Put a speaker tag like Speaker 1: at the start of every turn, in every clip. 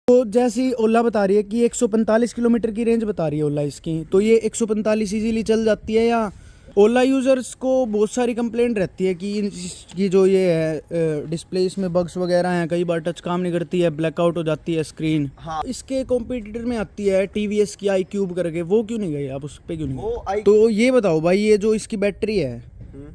Speaker 1: तो जैसी ओला बता रही है कि 145 किलोमीटर की रेंज बता रही है ओला इसकी, तो ये 145 इजीली चल जाती है या ओला यूज़र्स को बहुत सारी कंप्लेंट रहती है कि इसकी जो ये है डिस्प्ले इसमें बग्स वगैरह हैं, कई बार टच काम नहीं करती है, ब्लैकआउट हो जाती है स्क्रीन।
Speaker 2: हाँ।
Speaker 1: इसके कॉम्पिटिटर में आती है टीवीएस की आई क्यूब करके, वो क्यों नहीं गई आप उस पर क्यों नहीं
Speaker 2: वो
Speaker 1: गए? तो ये बताओ भाई, ये जो इसकी बैटरी है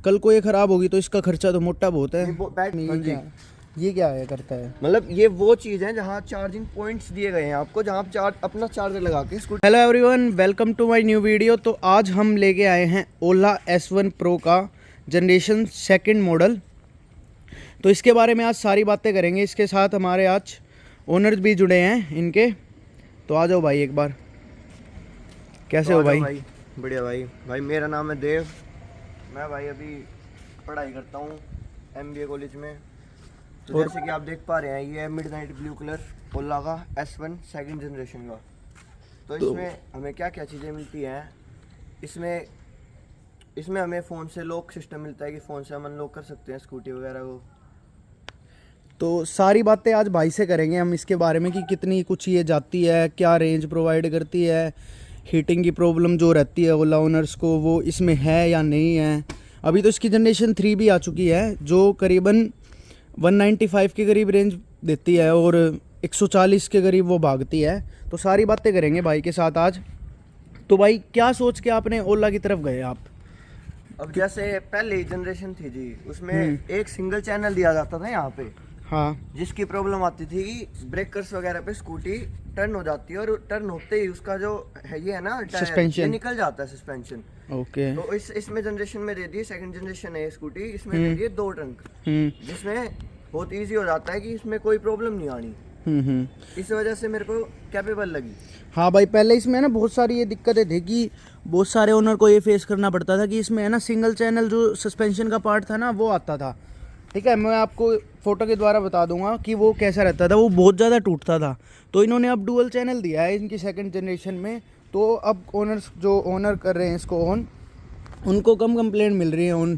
Speaker 1: कल को ये ख़राब होगी तो इसका खर्चा तो मोटा बहुत है। ये क्या है करता है?
Speaker 2: मतलब ये वो चीज़ है जहाँ चार्जिंग पॉइंट्स दिए गए हैं आपको, जहाँ आप अपना चार्जर लगा के scooter.
Speaker 1: Hello everyone, welcome to my new video. तो आज हम लेके आए हैं ओला S1 Pro का जनरेशन सेकंड मॉडल। तो इसके बारे में आज सारी बातें करेंगे। इसके साथ हमारे आज ओनर्स भी जुड़े हैं इनके। तो आ जाओ भाई एक बार। कैसे हो भाई?
Speaker 2: बढ़िया भाई मेरा नाम है देव। मैं भाई अभी पढ़ाई करता हूँ MBA कॉलेज में। तो जैसे कि आप देख पा रहे हैं, ये है मिडनाइट ब्लू कलर ओला का S1 सेकंड जनरेशन का। तो इसमें हमें क्या क्या चीज़ें मिलती हैं, इसमें हमें फ़ोन से लॉक सिस्टम मिलता है कि फ़ोन से हम अनलॉक कर सकते हैं स्कूटी वगैरह को।
Speaker 1: तो सारी बातें आज भाई से करेंगे हम इसके बारे में कि कितनी कुछ ये जाती है, क्या रेंज प्रोवाइड करती है, हीटिंग की प्रॉब्लम जो रहती है ओला ओनर्स को वो इसमें है या नहीं है। अभी तो इसकी जनरेशन 3 भी आ चुकी है जो करीबन 195 के करीब रेंज देती है और 140 के करीब वो भागती है। तो सारी बातें करेंगे भाई के साथ आज। तो भाई क्या सोच के आपने ओला की तरफ गए आप?
Speaker 2: अब जैसे पहले जनरेशन थी जी, उसमें एक सिंगल चैनल दिया जाता था यहाँ पे।
Speaker 1: हाँ।
Speaker 2: जिसकी प्रॉब्लम आती थी कि ब्रेकर्स वगैरह पे स्कूटी टर्न हो जाती है और टर्न होते ही उसका जो है ये है ना
Speaker 1: सस्पेंशन
Speaker 2: निकल जाता है सस्पेंशन।
Speaker 1: ओके।
Speaker 2: तो इसमें जनरेशन में दे दी, सेकंड जनरेशन है स्कूटी, इसमें दे दिए 2 ट्रंक, जिसमें बहुत इजी हो जाता है कि इसमें कोई प्रॉब्लम नहीं आनी। इस वजह से मेरे को कैपेबल लगी।
Speaker 1: हाँ भाई, पहले इसमें ना बहुत सारी ये दिक्कतें थी कि बहुत सारे ओनर को ये फेस करना पड़ता था कि इसमें है ना सिंगल चैनल जो सस्पेंशन का पार्ट था ना वो आता था। ठीक है, मैं आपको फ़ोटो के द्वारा बता दूंगा कि वो कैसा रहता था। वो बहुत ज़्यादा टूटता था। तो इन्होंने अब डुअल चैनल दिया है इनकी सेकंड जनरेशन में। तो अब ओनर्स जो ओनर कर रहे हैं इसको उनको कम कंप्लेंट मिल रही है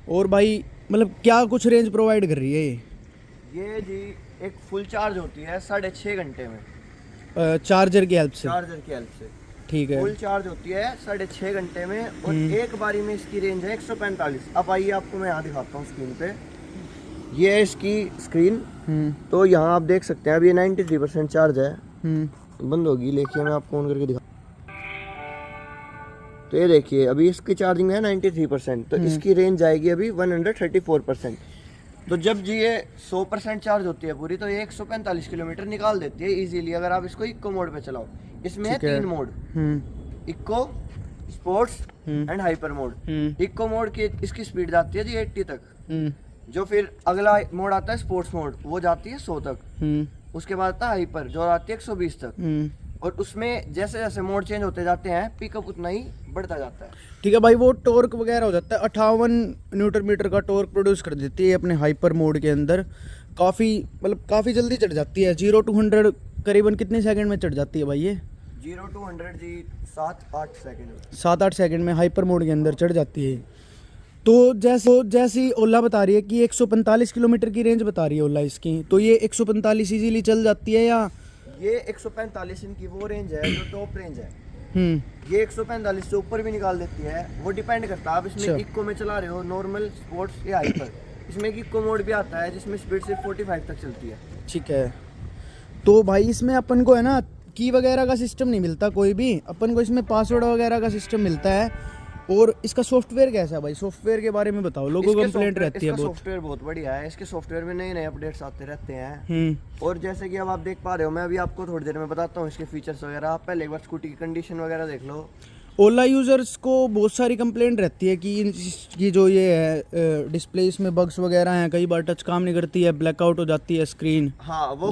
Speaker 1: और भाई मतलब क्या कुछ रेंज प्रोवाइड कर रही है
Speaker 2: ये जी एक फुल चार्ज होती है 6.5 घंटे में
Speaker 1: चार्जर की हेल्प से। ठीक है,
Speaker 2: फुल चार्ज होती है 6.5 घंटे में और एक बारी में इसकी रेंज है 145। अब आइए आपको मैं यहाँ दिखाता हूँ स्क्रीन पे। ये है इसकी स्क्रीन। तो यहाँ आप देख सकते हैं अभी 93% चार्ज है। बंद होगी, देखिए मैं आपको ऑन करके दिखा। तो ये देखिए अभी इसकी चार्जिंग है 93%। तो इसकी रेंज जाएगी अभी 134%। तो जब जी ये 100% चार्ज होती है पूरी, तो ये 145 किलोमीटर निकाल देती है इजीली अगर आप इसको इको मोड पे चलाओ। इसमें है 3 mode, eco, sports and hyper mode. Eco mode की इसकी स्पीड जाती है जी 80 तक। जो फिर अगला मोड आता है स्पोर्ट्स मोड, वो जाती है 100 तक। उसके बाद आता है हाइपर जो आती है 120 तक। और उसमें जैसे जैसे मोड चेंज होते जाते हैं पिकअप उतना ही बढ़ता जाता है।
Speaker 1: ठीक है भाई, वो टॉर्क वगैरह हो जाता है 58 न्यूटन मीटर का टॉर्क प्रोड्यूस कर देती है अपने हाइपर मोड के अंदर। काफ़ी जल्दी चढ़ जाती है। 0 to 100 करीबन कितने सेकंड में चढ़ जाती है भाई ये?
Speaker 2: 0 to 100 जी 7-8 सेकंड।
Speaker 1: 7-8 सेकंड में हाइपर मोड के अंदर चढ़ जाती है। तो जैसी ओला बता रही है कि 145 किलोमीटर की रेंज बता रही है ओला इसकी, तो ये 145 इजीली चल जाती है या
Speaker 2: ये 145 इनकी वो रेंज है जो टॉप रेंज है। ये 145 से ऊपर भी निकाल देती है। वो डिपेंड करता है आप इसमें इको में चला रहे हो, नॉर्मल, स्पोर्ट्स या हाइपर। इसमें इको मोड भी आता है जिसमें स्पीड सिर्फ 45 तक चलती है।
Speaker 1: ठीक है। तो भाई इसमें अपन को है ना की वगैरह का सिस्टम नहीं मिलता कोई भी, अपन को इसमें पासवर्ड वगैरह का सिस्टम मिलता है। और इसका सॉफ्टवेयर कैसा है भाई? सॉफ्टवेयर के बारे में बताओ, लोगों को कंप्लेंट रहती है बहुत।
Speaker 2: सॉफ्टवेयर बहुत बढ़िया है। इसके सॉफ्टवेयर में नए नए अपडेट्स आते रहते हैं। और जैसे कि अब आप देख पा रहे हो, मैं अभी आपको थोड़ी देर में बताता हूँ इसके फीचर्स वगैरह। आप पहले एक बार स्कूटी की कंडीशन वगैरह देख लो।
Speaker 1: ओला यूज़र्स को बहुत सारी कंप्लेंट रहती है कि इसकी जो ये है डिस्प्ले इसमें बग्स वगैरह हैं, कई बार टच काम नहीं करती है, ब्लैकआउट हो जाती है स्क्रीन।
Speaker 2: हाँ, वो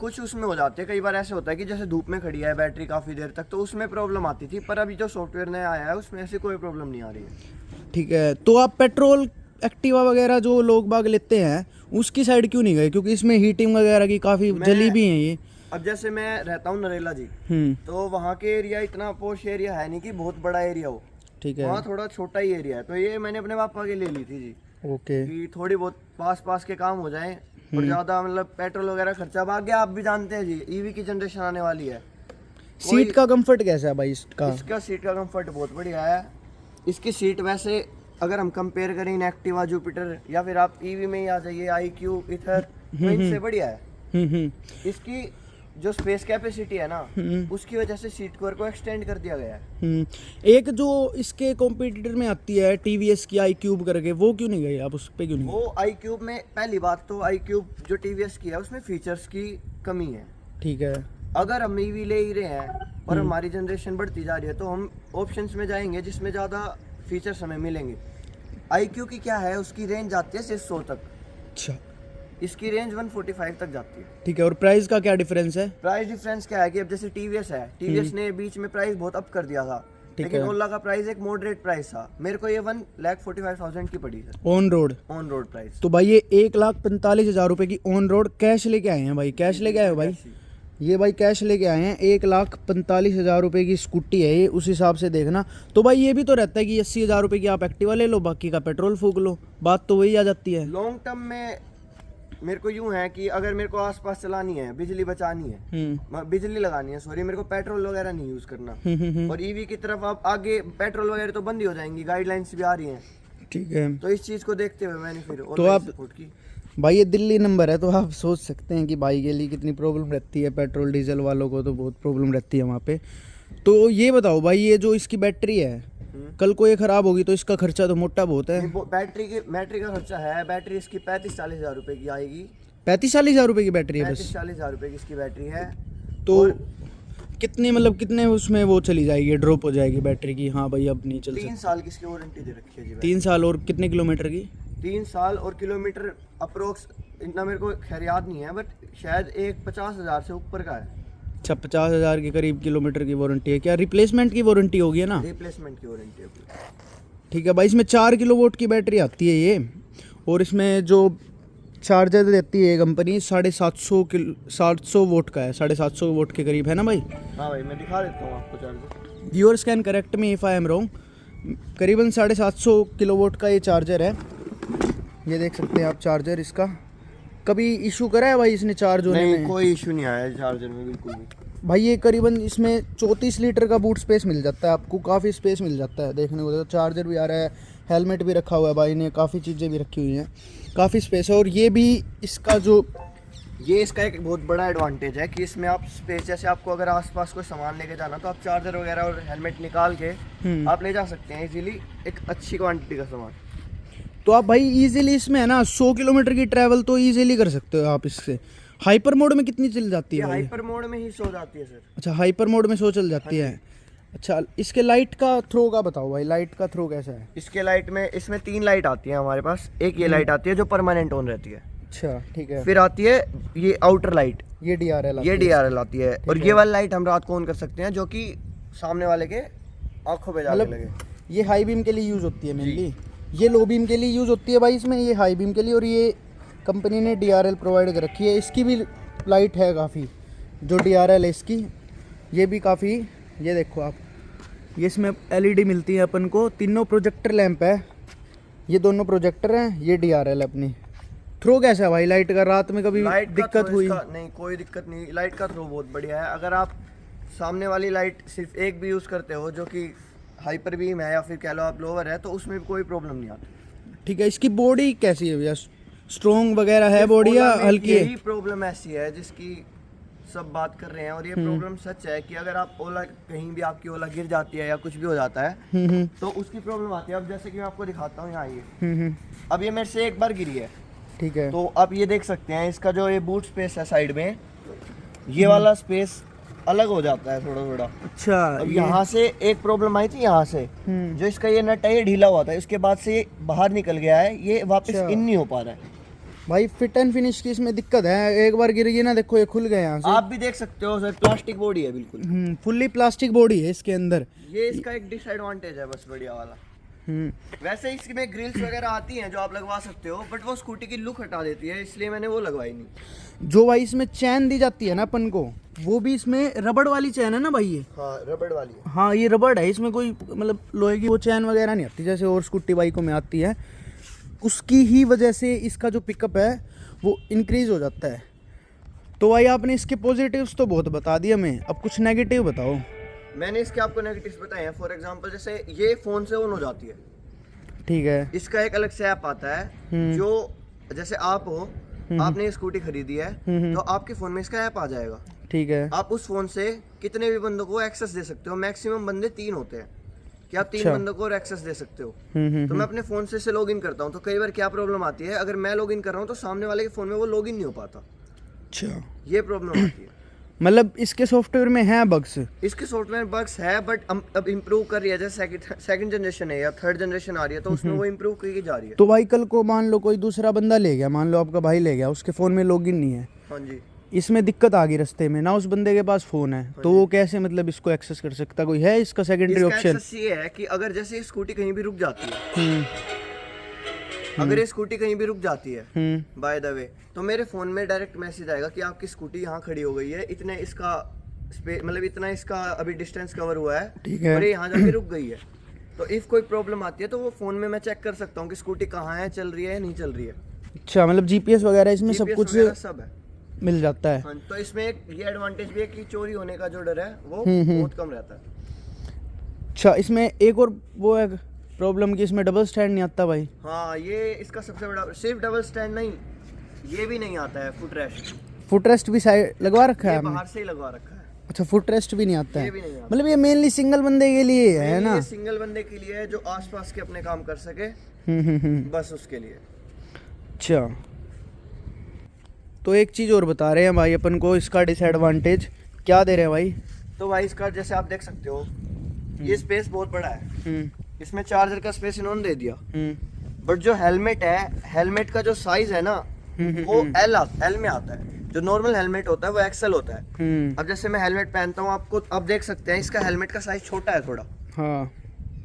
Speaker 2: कुछ उसमें हो जाते हैं। कई बार ऐसे होता है कि जैसे धूप में खड़ी है बैटरी काफ़ी देर तक, तो उसमें प्रॉब्लम आती थी। पर अभी जो सॉफ्टवेयर नया आया है उसमें ऐसी कोई प्रॉब्लम नहीं आ रही है।
Speaker 1: ठीक है। तो आप पेट्रोल एक्टिवा वगैरह जो लोग बाग लेते हैं उसकी साइड क्यों नहीं गए? क्योंकि इसमें हीटिंग वगैरह की काफ़ी जली भी है ये।
Speaker 2: अब जैसे मैं रहता हूँ नरेला जी, तो वहाँ के एरिया इतना पोश एरिया है नहीं कि बहुत बड़ा एरिया हो।
Speaker 1: ठीक है,
Speaker 2: वहाँ थोड़ा छोटा ही एरिया है। तो ये मैंने अपने पापा के ले ली थी जी।
Speaker 1: ओके।
Speaker 2: कि थोड़ी बहुत पास के काम हो जाए और ज़्यादा मतलब पेट्रोल वगैरह खर्चा। अब आगे आप भी जानते हैं जी, ईवी की जनरेशन आने वाली है।
Speaker 1: सीट का कंफर्ट कैसा है भाई इसका?
Speaker 2: इसका सीट का कंफर्ट बहुत बढ़िया है। इसकी सीट वैसे अगर हम कंपेयर करें इन एक्टिवा, जुपिटर या फिर आप ईवी में ही आ जाइए, IQ, ईथर, तो इनसे बढ़िया है। इसकी जो स्पेस कैपेसिटी है ना, उसकी वजह से सीट कवर को एक्सटेंड कर दिया गया है।
Speaker 1: एक जो इसके कॉम्पिटिटर में आती है टीवीएस की iQube करके, वो क्यों नहीं गई आप उस पे, क्यों नहीं?
Speaker 2: वो iQube में पहली बात तो iQube जो TVS की है उसमें फीचर्स की कमी है।
Speaker 1: ठीक है।
Speaker 2: अगर हम ईवी ले ही रहे हैं और हमारी जनरेशन बढ़ती जा रही है तो हम ऑप्शंस में जाएंगे जिसमें ज़्यादा फीचर्स हमें मिलेंगे। iQ की क्या है, उसकी रेंज जाती है सिर्फ 100 तक।
Speaker 1: अच्छा,
Speaker 2: इसकी रेंज 145 तक जाती है।
Speaker 1: ठीक है। और प्राइस का क्या डिफरेंस है?
Speaker 2: प्राइस डिफरेंस क्या है कि अब जैसे TVS है, TVS ने बीच में प्राइस बहुत अप कर दिया था, लेकिन
Speaker 1: है।
Speaker 2: ओला का प्राइस एक मॉडरेट प्राइस था। मेरे को ये 1,45,000 की पड़ी sir,
Speaker 1: on road.
Speaker 2: On road price.
Speaker 1: तो भाई ये 1,45,000 रुपए की ऑन रोड कैश लेके आए हैं भाई, कैश लेके आए हो भाई? ये भाई कैश लेके आए हैं। 1,45,000 रुपए की स्कूटी है ये, उस हिसाब से देखना। तो भाई ये भी तो रहता है कि 80,000 रुपए की आप एक्टिवा ले लो, बाकी का पेट्रोल फूक लो, बात तो वही आ जाती है।
Speaker 2: लॉन्ग टर्म में मेरे को यूं है कि अगर मेरे को आसपास चलानी है, बिजली बचानी है, बिजली लगानी है, सॉरी, मेरे को पेट्रोल वगैरह नहीं यूज करना। और ईवी की तरफ आप आगे पेट्रोल वगैरह तो बंद ही हो जाएंगी, गाइडलाइंस भी आ रही हैं।
Speaker 1: ठीक है।
Speaker 2: तो इस चीज को देखते हुए मैंने फिर
Speaker 1: तो आप
Speaker 2: सपोर्ट की।
Speaker 1: भाई ये दिल्ली नंबर है, तो आप सोच सकते हैं कि भाई के लिए कितनी प्रॉब्लम रहती है। पेट्रोल डीजल वालों को तो बहुत प्रॉब्लम रहती है वहाँ पे। तो ये बताओ भाई, ये जो इसकी बैटरी है, कल को ये खराब होगी तो इसका खर्चा तो मोटा बहुत है।
Speaker 2: बैटरी का खर्चा है। बैटरी इसकी 35-40 हजार रुपए की आएगी।
Speaker 1: 35-40 हजार रुपए की बैटरी है बस?
Speaker 2: 35-40 हजार रुपए की इसकी बैटरी है।
Speaker 1: तो कितनी मतलब कितने उसमें वो चली जाएगी, ड्रॉप हो जाएगी बैटरी की? हाँ भाई अब नहीं चल सकती।
Speaker 2: 3 साल की इसकी वारंटी दे रखी है जी।
Speaker 1: 3 साल और कितने किलोमीटर की?
Speaker 2: 3 साल और किलोमीटर अप्रोक्स इतना मेरे को खैर याद नहीं है, बट शायद 50,000 से ऊपर का है।
Speaker 1: अच्छा, 50,000 के करीब किलोमीटर की वारंटी है। क्या रिप्लेसमेंट की वारंटी होगी है ना?
Speaker 2: रिप्लेसमेंट की वारंटी है।
Speaker 1: ठीक है भाई। इसमें 4 किलोवाट की बैटरी आती है ये, और इसमें जो चार्जर देती है कंपनी 750 वोट का है, 750 वोट के करीब है ना भाई?
Speaker 2: हाँ भाई, मैं दिखा देता हूँ आपको charger.
Speaker 1: Viewers can correct me if I am wrong. करीबन 750 किलोवाट का ये चार्जर है। ये देख सकते हैं आप चार्जर इसका। कभी इशू करा है भाई इसने चार्ज होने में?
Speaker 2: कोई इशू नहीं आया चार्जर में, बिल्कुल भी।
Speaker 1: भाई ये करीबन इसमें 34 लीटर का बूट स्पेस मिल जाता है आपको, काफ़ी स्पेस मिल जाता है देखने को। तो चार्जर भी आ रहा है, हेलमेट भी रखा हुआ है भाई ने, काफ़ी चीज़ें भी रखी हुई हैं, काफ़ी स्पेस है। और ये भी इसका इसका एक बहुत बड़ा एडवांटेज है कि इसमें आप स्पेस, जैसे आपको अगर आसपास कोई सामान लेके जाना तो आप चार्जर वगैरह और हेलमेट निकाल के आप ले जा सकते हैं इजीली, एक अच्छी क्वांटिटी का सामान। तो आप भाई इजीली इसमें है ना 100 किलोमीटर की ट्रैवल तो इजीली कर सकते हो आप इससे। हाइपर मोड में कितनी चल जाती है भाई?
Speaker 2: हाइपर मोड में ही 100 जाती है सर।
Speaker 1: अच्छा, हाइपर मोड में 100 चल जाती है। अच्छा, इसके लाइट का थ्रो का बताओ भाई, लाइट का थ्रो कैसा है?
Speaker 2: इसके लाइट में, इसमें 3 लाइट आती है हमारे पास। एक ये लाइट आती है जो परमानेंट ऑन रहती है।
Speaker 1: अच्छा, ठीक है।
Speaker 2: फिर आती है ये आउटर लाइट,
Speaker 1: ये DRL
Speaker 2: आती है। और ये वाली लाइट हम रात को ऑन कर सकते हैं, जो कि सामने वाले के आंखों पे जाने लगे।
Speaker 1: ये हाई बीम के लिए यूज़ होती है मेनली, ये लो बीम के लिए यूज़ होती है भाई इसमें, ये हाई बीम के लिए। और ये कंपनी ने DRL प्रोवाइड कर रखी है। इसकी भी लाइट है काफ़ी, जो DRL है इसकी, ये भी काफ़ी। ये देखो आप, ये इसमें LED मिलती है अपन को। तीनों प्रोजेक्टर लैंप है, ये दोनों प्रोजेक्टर हैं, ये DRL है अपनी। थ्रो कैसा है भाई लाइट का? रात में कभी दिक्कत हुई?
Speaker 2: नहीं, कोई दिक्कत नहीं। लाइट का थ्रो बहुत बढ़िया है। अगर आप सामने वाली लाइट सिर्फ एक भी यूज़ करते हो, जो कि हाइपर बीम है या फिर कह लो आप लोअर है, तो उसमें भी कोई प्रॉब्लम नहीं आती।
Speaker 1: ठीक है। इसकी बॉडी कैसी है भैया, स्ट्रॉन्ग वगैरह है बॉडी या हल्की है?
Speaker 2: यही प्रॉब्लम ऐसी है जिसकी सब बात कर रहे हैं, और ये प्रॉब्लम सच है कि अगर आप ओला, कहीं भी आपकी ओला गिर जाती है या कुछ भी हो जाता है तो उसकी प्रॉब्लम आती है। अब जैसे कि मैं आपको दिखाता हूँ, यहाँ ये अब ये मेरे से एक बार गिरी है,
Speaker 1: ठीक है।
Speaker 2: तो आप ये देख सकते हैं इसका जो ये बूट स्पेस है साइड में, ये वाला स्पेस अलग हो जाता है थोड़ा थोड़ा।
Speaker 1: अच्छा,
Speaker 2: अब यहाँ से एक प्रॉब्लम आई थी, यहाँ से जो इसका ये नट है ये ढीला हुआ था, उसके बाद से ये बाहर निकल गया है, ये वापस इन नहीं हो पा रहा है
Speaker 1: भाई। फिट एंड फिनिश की इसमें दिक्कत है, एक बार गिर गई ना, देखो ये खुल गए यहाँ से।
Speaker 2: आप भी देख सकते हो सर, प्लास्टिक बॉडी है बिल्कुल,
Speaker 1: फुल्ली प्लास्टिक बॉडी है इसके अंदर।
Speaker 2: ये इसका एक डिसएडवांटेज है बस, बढ़िया वाला। वैसे इसमें ग्रिल्स वगैरह आती हैं जो आप लगवा सकते हो, बट वो स्कूटी की लुक हटा देती है, इसलिए मैंने वो लगवाई नहीं।
Speaker 1: जो भाई इसमें चैन दी जाती है ना अपन को, वो भी इसमें रबड़ वाली चैन है ना भाई ये?
Speaker 2: हाँ, रबड़ वाली है।
Speaker 1: हाँ, ये रबड़ है, इसमें कोई मतलब लोहे की वो चैन वगैरह नहीं आती जैसे और स्कूटी बाइकों में आती है। उसकी ही वजह से इसका जो पिकअप है वो इंक्रीज़ हो जाता है। तो भाई आपने इसके पॉजिटिव्स तो बहुत बता दिए हमें, अब कुछ नेगेटिव बताओ।
Speaker 2: मैंने इसके आपको नेगेटिव्स बताए हैं। फॉर एग्जांपल जैसे ये फ़ोन से ऑन हो जाती है,
Speaker 1: ठीक है।
Speaker 2: इसका एक अलग से ऐप आता है जो, जैसे आप हो, आपने ये स्कूटी खरीदी है तो आपके फ़ोन में इसका ऐप आ जाएगा।
Speaker 1: ठीक है।
Speaker 2: आप उस फ़ोन से कितने भी बंदों को एक्सेस दे सकते हो। मैक्सिमम बंदे 3 होते हैं कि आप 3
Speaker 1: अच्छा।
Speaker 2: बंदों को और एक्सेस दे सकते हो। तो मैं अपने फ़ोन से लॉग इन करता हूँ, तो कई बार क्या प्रॉब्लम आती है, अगर मैं लॉग इन कर रहा हूँ तो सामने वाले के फ़ोन में वो लॉग इन नहीं हो पाता।
Speaker 1: अच्छा,
Speaker 2: ये प्रॉब्लम आती है।
Speaker 1: मतलब इसके सॉफ्टवेयर में है बग्स?
Speaker 2: इसके सॉफ्टवेयर बग्स है, बट अब इम्प्रूव कर रही है। जैसे सेकंड जनरेशन है या थर्ड जनरेशन आ रही है तो उसमें वो इम्प्रूव की जा रही है।
Speaker 1: तो भाई कल को मान लो कोई दूसरा बंदा ले गया, मान लो आपका भाई ले गया, उसके फ़ोन में लॉगिन नहीं है,
Speaker 2: हाँ जी।
Speaker 1: इसमें दिक्कत आ गई रास्ते में ना, उस बंदे के पास फ़ोन है, तो वो कैसे मतलब इसको एक्सेस कर सकता? कोई है इसका सेकेंडरी
Speaker 2: इसका
Speaker 1: ऑप्शन?
Speaker 2: एक्सेस ये है कि अगर जैसे स्कूटी कहीं भी रुक जाती है, अगर ये स्कूटी कहीं भी रुक जाती है बाय द वे, तो मेरे फ़ोन में डायरेक्ट मैसेज आएगा कि आपकी स्कूटी यहाँ खड़ी हो गई है, इतने इसका मतलब इतना इसका अभी डिस्टेंस कवर हुआ है,
Speaker 1: ठीक है।
Speaker 2: और ये यहाँ जाके रुक गई है। तो इफ़ कोई प्रॉब्लम आती है तो वो फ़ोन में मैं चेक कर सकता हूँ कि स्कूटी कहाँ है, चल रही है या नहीं चल रही है।
Speaker 1: अच्छा, मतलब जीपीएस वगैरह इसमें सब
Speaker 2: GPS
Speaker 1: कुछ
Speaker 2: वगैरह सब है।
Speaker 1: मिल जाता है।
Speaker 2: हाँ, तो इसमें एक ये एडवांटेज भी है कि चोरी होने का जो डर है वो बहुत कम रहता है।
Speaker 1: अच्छा, इसमें एक और वो है प्रॉब्लम कि इसमें डबल स्टैंड नहीं आता भाई।
Speaker 2: हाँ, ये इसका सबसे बड़ा, सिर्फ डबल स्टैंड नहीं, ये भी नहीं आता है फुट रेस्ट।
Speaker 1: फुट रेस्ट भी साइड लगवा रखा है
Speaker 2: ये
Speaker 1: आपने?
Speaker 2: बाहर से ही लगवा रखा है।
Speaker 1: अच्छा, फुट रेस्ट भी नहीं आता
Speaker 2: ये
Speaker 1: है,
Speaker 2: भी नहीं आता।
Speaker 1: मतलब ये मेनली सिंगल बंदे के लिए है ना?
Speaker 2: ये सिंगल बंदे के लिए है जो आसपास के अपने काम कर सके, बस उसके लिए।
Speaker 1: अच्छा, तो एक चीज़ और बता रहे हैं भाई अपन को, इसका डिसएडवांटेज क्या दे रहे हैं भाई?
Speaker 2: तो भाई इसका जैसे आप देख सकते हो, ये स्पेस बहुत बड़ा है, इसमें चार्जर का स्पेस इन्होंने दे दिया, बट जो हेलमेट है, हेलमेट का जो साइज है ना वो एल में आता है। जो नॉर्मल हेलमेट होता है वो एक्सेल होता है। अब जैसे मैं हेलमेट पहनता हूँ, आपको अब देख सकते हैं इसका हेलमेट का साइज छोटा है थोड़ा।
Speaker 1: हाँ।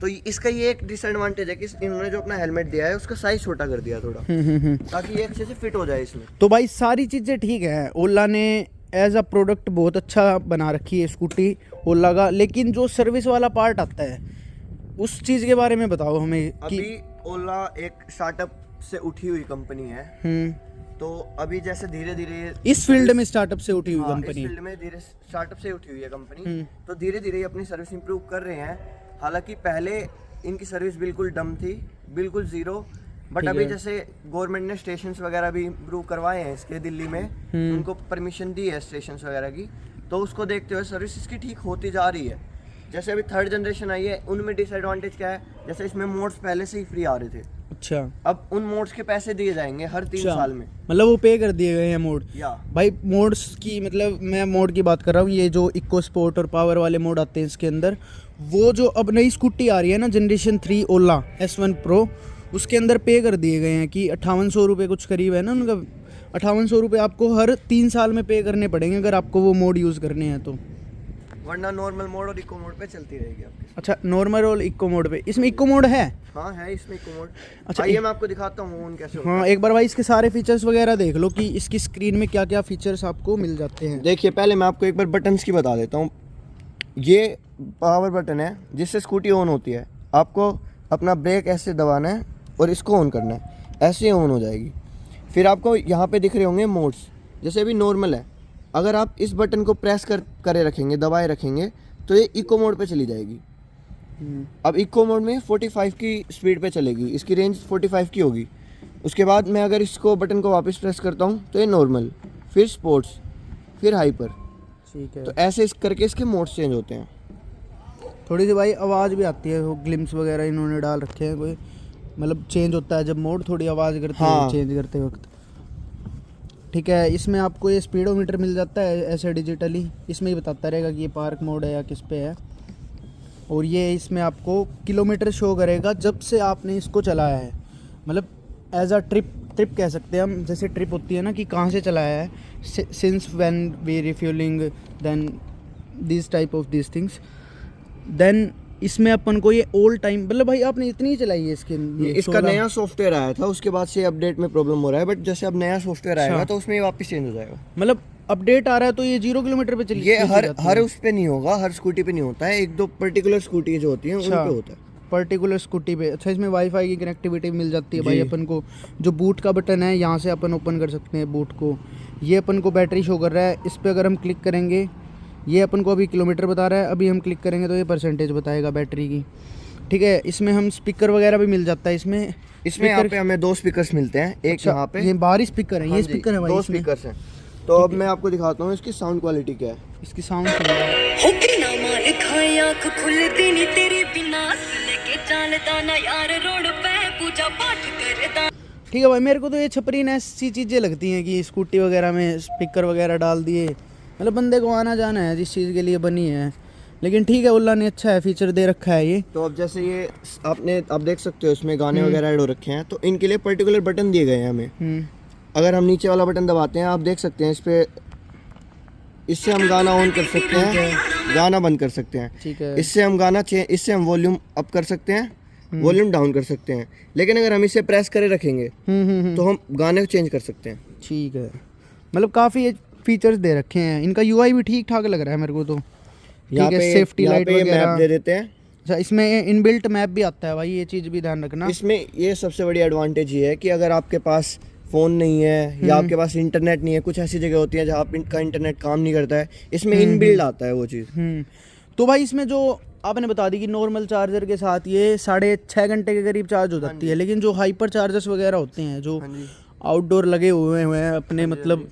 Speaker 2: तो इसका ये एक डिसएडवांटेज है कि इन्होंने जो अपना हेलमेट दिया है उसका साइज छोटा कर दिया थोड़ा, ताकि ये अच्छे से फिट हो जाए इसमें।
Speaker 1: तो भाई सारी चीज़ें ठीक है, ओला ने एज अ प्रोडक्ट बहुत अच्छा बना रखी है स्कूटी ओला का, लेकिन जो सर्विस वाला पार्ट आता है उस चीज़ के बारे में बताओ हमें कि
Speaker 2: अभी ओला एक स्टार्टअप से उठी हुई कंपनी है, तो अभी जैसे धीरे धीरे
Speaker 1: इस फील्ड में स्टार्टअप से उठी हुई
Speaker 2: हाँ,
Speaker 1: कंपनी,
Speaker 2: इस फील्ड में धीरे स्टार्टअप से उठी हुई है कंपनी, तो धीरे धीरे अपनी सर्विस इंप्रूव कर रहे हैं। हालांकि पहले इनकी सर्विस बिल्कुल डम थी, बिल्कुल जीरो, बट अभी जैसे गवर्नमेंट ने स्टेशंस वगैरह भी इंप्रूव करवाए हैं इसके दिल्ली में, उनको परमिशन दी है स्टेशंस वगैरह की, तो उसको देखते हुए सर्विस इसकी ठीक होती जा रही है। जैसे अभी थर्ड जनरेशन आई है, उनमें डिसएडवांटेज क्या है, जैसे इसमें मोड्स पहले से ही फ्री आ रहे थे,
Speaker 1: अच्छा,
Speaker 2: अब उन मोड्स के पैसे दिए जाएंगे हर 3 साल में,
Speaker 1: मतलब वो पे कर दिए गए हैं मोड।
Speaker 2: या
Speaker 1: भाई मोड्स की, मतलब मैं मोड की बात कर रहा हूँ, ये जो इको स्पोर्ट और पावर वाले मोड आते हैं इसके अंदर, वो जो अब नई स्कूटी आ रही है ना जनरेशन 3 ओला S1 Pro, उसके अंदर पे कर दिए गए हैं कि 5800 रुपये कुछ करीब है ना उनका, 5800 रुपये आपको हर 3 साल में पे करने पड़ेंगे अगर आपको वो मोड यूज़ करने हैं तो,
Speaker 2: वरना नॉर्मल मोड और इको मोड पे चलती रहेगी आपकी।
Speaker 1: अच्छा, नॉर्मल और इको मोड पे, इसमें इको मोड है?
Speaker 2: हाँ है इसमें इको मोड।
Speaker 1: अच्छा,
Speaker 2: आइए मैं आपको दिखाता हूँ ऑन कैसे होता है।
Speaker 1: हाँ, एक बार भाई इसके सारे फीचर्स वगैरह देख लो कि इसकी स्क्रीन में क्या क्या फीचर्स आपको मिल जाते हैं।
Speaker 2: देखिए, पहले मैं आपको एक बार बटन्स की बता देता हूँ। ये पावर बटन है जिससे स्कूटी ऑन होती है, आपको अपना ब्रेक ऐसे दबाना है और इसको ऑन करना है, ऐसे ही ऑन हो जाएगी। फिर आपको यहाँ पे दिख रहे होंगे मोड्स, जैसे अभी नॉर्मल है, अगर आप इस बटन को प्रेस करे रखेंगे, दबाए रखेंगे, तो ये इको मोड पे चली जाएगी। अब इको मोड में 45 की स्पीड पे चलेगी, इसकी रेंज 45 की होगी। उसके बाद मैं अगर इसको बटन को वापस प्रेस करता हूँ तो ये नॉर्मल, फिर स्पोर्ट्स, फिर हाइपर,
Speaker 1: ठीक है।
Speaker 2: तो ऐसे करके इसके मोड्स चेंज होते हैं।
Speaker 1: थोड़ी सी भाई आवाज़ भी आती है, वो ग्लिम्स वगैरह इन्होंने डाल रखे हैं, कोई मतलब चेंज होता है जब मोड, थोड़ी आवाज़ करती है चेंज करते वक्त। ठीक है, इसमें आपको ये स्पीडोमीटर मिल जाता है ऐसे डिजिटली, इसमें ही बताता रहेगा कि ये पार्क मोड है या किस पे है, और ये इसमें आपको किलोमीटर शो करेगा जब से आपने इसको चलाया है, मतलब एज अ ट्रिप कह सकते हैं हम, जैसे ट्रिप होती है ना कि कहाँ से चलाया है, since when we refuelling, then this type of this things, then इसमें अपन को ये ऑल टाइम, मतलब भाई आपने इतनी ही चलाई है इसके,
Speaker 2: इसका नया सॉफ्टवेयर आया था, उसके बाद से अपडेट में प्रॉब्लम हो रहा है, बट जैसे अब नया सॉफ्टवेयर आएगा तो उसमें ये वापस चेंज हो जाएगा।
Speaker 1: मतलब अपडेट आ रहा है तो ये 0 किलोमीटर पे चली,
Speaker 2: ये हर उस पे नहीं होगा, हर स्कूटी पे नहीं होता है, 1-2 पर्टिकुलर स्कूटी जो होती हैं उन पे होता है।
Speaker 1: पर्टिकुलर स्कूटी पे। अच्छा, इसमें वाईफाई की कनेक्टिविटी मिल जाती है भाई अपन को। जो बूट का बटन है यहाँ से अपन ओपन कर सकते हैं बूट को। ये अपन को बैटरी शो कर रहा है, इस पर अगर हम क्लिक करेंगे ये अपन को अभी किलोमीटर बता रहा है, अभी हम क्लिक करेंगे तो ये परसेंटेज बताएगा बैटरी की। ठीक है, इसमें हम स्पीकर वगैरह भी मिल जाता है इसमें।
Speaker 2: यहाँ पे हमें 2 स्पीकर्स मिलते हैं, एक
Speaker 1: अच्छा,
Speaker 2: यहाँ पे
Speaker 1: ये बाहरी स्पीकर है,
Speaker 2: हाँ
Speaker 1: ये
Speaker 2: जी,
Speaker 1: स्पीकर है भाई
Speaker 2: 2
Speaker 1: इसमें।
Speaker 2: स्पीकर्स हैं। तो अब मैं आपको दिखाता हूँ इसकी साउंड क्वालिटी क्या है।
Speaker 1: इसकी साउंड ठीक है भाई, मेरे को तो ये छपरी ने ऐसी चीज़ें लगती हैं कि स्कूटी वगैरह में स्पीकर वगैरह डाल दिए, मतलब बंदे को आना जाना है जिस चीज़ के लिए बनी है। लेकिन ठीक है, ओला ने अच्छा है फीचर दे रखा है ये।
Speaker 2: तो अब जैसे ये आप देख सकते हो इसमें गाने वगैरह ऐड हो रखे हैं, तो इनके लिए पर्टिकुलर बटन दिए गए हैं हमें। अगर हम नीचे वाला बटन दबाते हैं, आप देख सकते हैं इस पे, इससे हम गाना ऑन कर सकते हैं, गाना बंद कर सकते हैं।
Speaker 1: ठीक है,
Speaker 2: इससे हम इससे हम वॉल्यूम अप कर सकते हैं, वॉल्यूम डाउन कर सकते हैं। लेकिन अगर हम इसे प्रेस करे रखेंगे तो हम गाने को चेंज कर सकते हैं।
Speaker 1: ठीक है, मतलब काफ़ी फीचर्स दे रखे हैं। इनका यूआई भी ठीक ठाक लग रहा है मेरे को तो।
Speaker 2: यहाँ पे
Speaker 1: सेफ्टी लाइट वगैरह
Speaker 2: मैप दे देते हैं।
Speaker 1: अच्छा, इसमें इनबिल्ट मैप भी आता है भाई, ये चीज़ भी ध्यान रखना।
Speaker 2: इसमें ये सबसे बड़ी एडवांटेज ये है कि अगर आपके पास फ़ोन नहीं है या आपके पास इंटरनेट नहीं है, कुछ ऐसी जगह होती है जहाँ आपका इंटरनेट काम नहीं करता है, इसमें इनबिल्ट आता है वो चीज़।
Speaker 1: तो भाई इसमें जो आपने बता दी कि नॉर्मल चार्जर के साथ ये 6.5 घंटे के करीब चार्ज हो जाती है, लेकिन जो हाइपर चार्जर्स वगैरह होते हैं जो आउटडोर लगे हुए हैं अपने, मतलब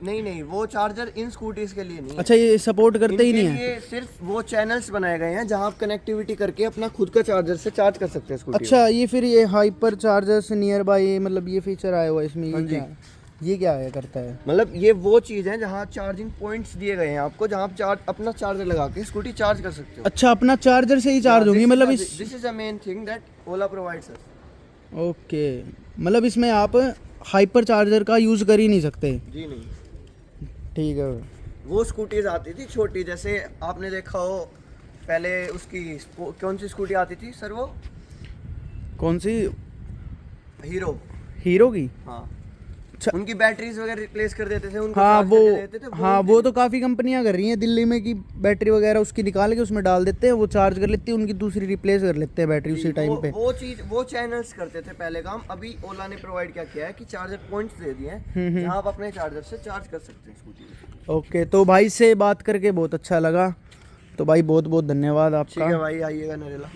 Speaker 2: नहीं, वो चार्जर इन स्कूटीज के लिए नहीं।
Speaker 1: अच्छा, ये सपोर्ट करते ही नहीं है।
Speaker 2: ये सिर्फ वो चैनल्स बनाए गए हैं जहां आप कनेक्टिविटी करके अपना खुद का चार्जर से चार्ज कर सकते हैं स्कूटी।
Speaker 1: अच्छा, ये फिर ये हाइपर चार्जर से नियर बाय, मतलब ये फीचर आया हुआ है इसमें। ये क्या है करता है?
Speaker 2: मतलब ये वो चीज़ है जहां चार्जिंग पॉइंट्स दिए गए हैं आपको, जहां आप अपना चार्जर लगा के स्कूटी चार्ज कर सकते हो।
Speaker 1: अच्छा, अपना चार्जर से ही चार्ज होगी, मतलब इस
Speaker 2: this is a main thing that Ola provides us.
Speaker 1: Okay, मतलब इसमें आप हाइपर चार्जर का यूज़ कर ही नहीं सकते।
Speaker 2: जी नहीं।
Speaker 1: ठीक है,
Speaker 2: वो स्कूटीज आती थी छोटी, जैसे आपने देखा हो पहले उसकी कौन सी स्कूटी आती थी सर, वो
Speaker 1: कौन सी?
Speaker 2: हीरो
Speaker 1: की?
Speaker 2: हाँ।
Speaker 1: अच्छा,
Speaker 2: उनकी बैटरीज वगैरह रिप्लेस कर देते थे उनको,
Speaker 1: हाँ
Speaker 2: चार्ज
Speaker 1: वो
Speaker 2: करके देते थे,
Speaker 1: हाँ वो तो काफ़ी कंपनियां कर रही हैं दिल्ली में कि बैटरी वगैरह उसकी निकाल के उसमें डाल देते हैं, वो चार्ज कर लेती है, उनकी दूसरी रिप्लेस कर लेते हैं बैटरी उसी टाइम पे।
Speaker 2: वो चैनल्स करते थे पहले काम। अभी ओला ने प्रोवाइड क्या किया है कि चार्जर पॉइंट्स दे दिए हैं जहां आप अपने चार्जर से चार्ज कर सकते हैं स्कूटी।
Speaker 1: ओके, तो भाई से बात करके बहुत अच्छा लगा, तो भाई बहुत बहुत धन्यवाद आपका।
Speaker 2: ठीक है भाई, आइएगा नरेला।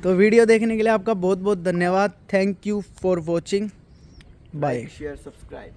Speaker 1: तो वीडियो देखने के लिए आपका बहुत बहुत धन्यवाद। Thank you for watching. Bye.
Speaker 2: Share, subscribe.